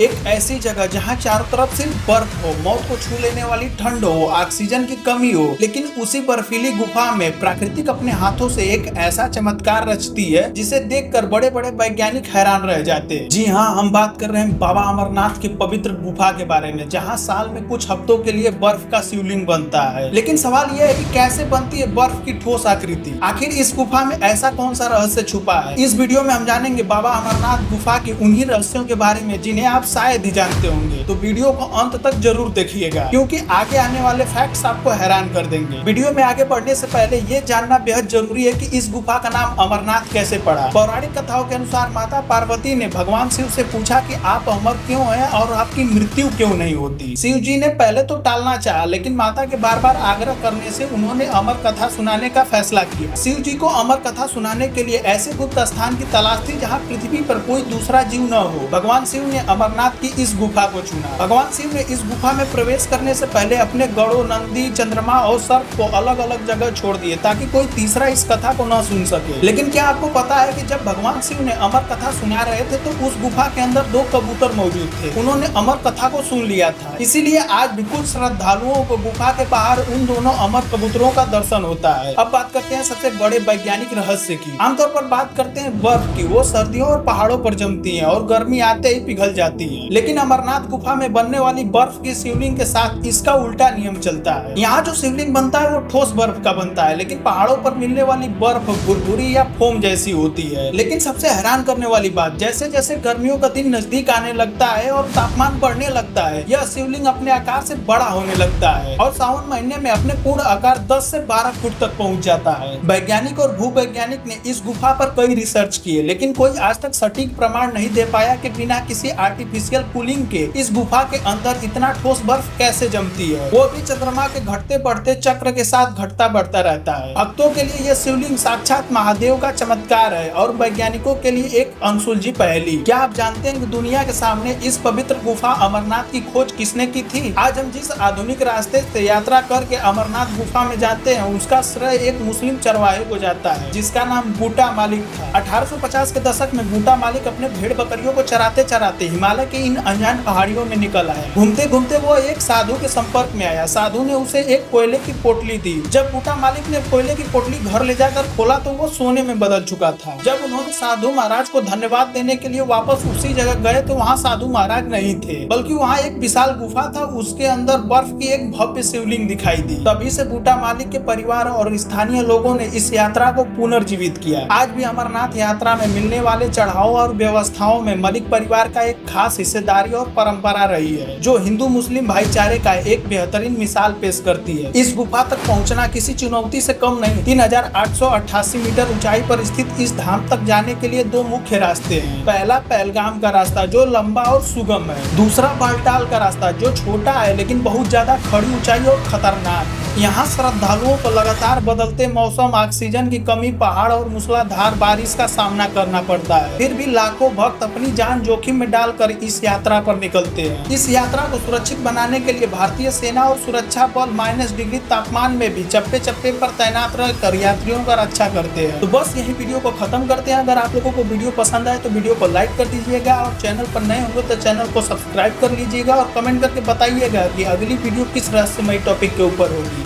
एक ऐसी जगह जहां चारों तरफ सिर्फ बर्फ हो, मौत को छू लेने वाली ठंड हो, ऑक्सीजन की कमी हो, लेकिन उसी बर्फीली गुफा में प्रकृति अपने हाथों से एक ऐसा चमत्कार रचती है जिसे देखकर बड़े बड़े वैज्ञानिक हैरान रह जाते हैं। जी हाँ, हम बात कर रहे हैं बाबा अमरनाथ की पवित्र गुफा के बारे में, जहाँ साल में कुछ हफ्तों के लिए बर्फ का शिवलिंग बनता है। लेकिन सवाल यह है कि कैसे बनती है बर्फ की ठोस आकृति? आखिर इस गुफा में ऐसा कौन सा रहस्य छुपा है? इस वीडियो में हम जानेंगे बाबा अमरनाथ गुफा के उन्हीं रहस्यों के बारे में जिन्हें आप शायद ही जानते होंगे। तो वीडियो को अंत तक जरूर देखिएगा, क्योंकि आगे आने वाले फैक्ट्स आपको हैरान कर देंगे। वीडियो में आगे बढ़ने से पहले ये जानना बेहद जरूरी है कि इस गुफा का नाम अमरनाथ कैसे पड़ा। पौराणिक कथाओं के अनुसार माता पार्वती ने भगवान शिव से पूछा कि आप अमर क्यों हैं और आपकी मृत्यु क्यों नहीं होती। शिव जी ने पहले तो टालना चाहा, लेकिन माता के बार बार आग्रह करने से उन्होंने अमर कथा सुनाने का फैसला किया। शिव जी को अमर कथा सुनाने के लिए ऐसे गुप्त स्थान की तलाश थी जहाँ पृथ्वी पर कोई दूसरा जीव न हो। भगवान शिव ने अमरनाथ की इस गुफा को चुना। भगवान शिव ने इस गुफा में प्रवेश करने से पहले अपने गौड़ों, नंदी, चंद्रमा और सर्प को अलग अलग जगह छोड़ दिए ताकि कोई तीसरा इस कथा को न सुन सके। लेकिन क्या आपको पता है कि जब भगवान शिव ने अमर कथा सुना रहे थे तो उस गुफा के अंदर दो कबूतर मौजूद थे। उन्होंने अमर कथा को सुन लिया था, इसीलिए आज भी कुछ श्रद्धालुओं को गुफा के बाहर उन दोनों अमर कबूतरों का दर्शन होता है। अब बात करते हैं सबसे बड़े वैज्ञानिक रहस्य की। आमतौर पर बात करते हैं बर्फ की, वो सर्दियों और पहाड़ों पर जमती है और गर्मी आते ही पिघल जाती है। लेकिन अमरनाथ गुफा में बनने वाली बर्फ की शिवलिंग के साथ इसका उल्टा नियम चलता है। यहाँ जो शिवलिंग बनता है वो ठोस बर्फ का बनता है, लेकिन पहाड़ों पर मिलने वाली बर्फ भुरभुरी या फोम जैसी होती है। लेकिन सबसे हैरान करने वाली बात, जैसे जैसे गर्मियों का दिन नजदीक आने लगता है और तापमान बढ़ने लगता है, यह शिवलिंग अपने आकार से बड़ा होने लगता है और सावन महीने में अपने पूर्ण आकार 10 से 12 फुट तक पहुँच जाता है। वैज्ञानिक और भूवैज्ञानिक ने इस गुफा पर कई रिसर्च किए, लेकिन कोई आज तक सटीक प्रमाण नहीं दे पाया कि बिना किसी आर्टिफिशियल कूलिंग के इस गुफा के अंदर इतना ठोस बर्फ कैसे जमती है, वो भी चंद्रमा के घटते बढ़ते चक्र के साथ घटता बढ़ता रहता है। भक्तों के लिए यह शिवलिंग साक्षात महादेव का चमत्कार है और वैज्ञानिकों के लिए एक अनसुलझी पहेली। क्या आप जानते हैं कि दुनिया के सामने इस पवित्र गुफा अमरनाथ की खोज किसने की थी? आज हम जिस आधुनिक रास्ते से यात्रा करके अमरनाथ गुफा में जाते हैं, उसका श्रेय एक मुस्लिम चरवाहे को जाता है जिसका नाम बूटा मालिक था। 1850 के दशक में बूटा मालिक अपने भेड़ बकरियों को चराते चराते हिमालय के इन अनजान पहाड़ियों में निकल आया। घूमते घूमते वो एक साधु के संपर्क में आया। साधु ने उसे एक कोयले की पोटली दी। जब बूटा मालिक ने कोयले की पोटली घर ले जाकर खोला तो वो सोने में बदल चुका था। जब उन्होंने साधु महाराज को धन्यवाद देने के लिए वापस उसी जगह गए तो वहाँ साधु महाराज नहीं थे, बल्कि वहाँ एक विशाल गुफा था, उसके अंदर बर्फ की एक भव्य शिवलिंग दिखाई दी। तभी से बूटा मालिक के परिवार और स्थानीय लोगों ने इस यात्रा को पुनर्जीवित किया। आज भी अमरनाथ यात्रा में मिलने वाले चढ़ावों और व्यवस्थाओं में मलिक परिवार का एक खास हिस्सेदारी और परंपरा रही है, जो हिंदू मुस्लिम भाईचारे का एक बेहतरीन मिसाल पेश करती है। इस गुफा तक पहुंचना किसी चुनौती से कम नहीं। 3888 मीटर ऊंचाई पर स्थित इस धाम तक जाने के लिए दो मुख्य रास्ते हैं। पहला पहलगाम का रास्ता जो लंबा और सुगम है, दूसरा बालटाल का रास्ता जो छोटा है लेकिन बहुत ज्यादा खड़ी ऊंचाई और खतरनाक। यहाँ श्रद्धालुओं को लगातार बदलते मौसम, ऑक्सीजन की कमी, पहाड़ और मूसलाधार बारिश का सामना करना पड़ता है। फिर भी लाखों भक्त अपनी जान जोखिम में डालकर इस यात्रा पर निकलते हैं। इस यात्रा को सुरक्षित बनाने के लिए भारतीय सेना और सुरक्षा बल -डिग्री तापमान में भी चप्पे चप्पे पर तैनात रहकर यात्रियों का रक्षा करते हैं। तो बस यही वीडियो को खत्म करते हैं। अगर आप लोगों को वीडियो पसंद आए तो वीडियो को लाइक कर दीजिएगा और चैनल पर नए होंगे तो चैनल को सब्सक्राइब कर लीजिएगा और कमेंट करके बताइएगा कि अगली वीडियो किस रहस्यमय टॉपिक के ऊपर होगी।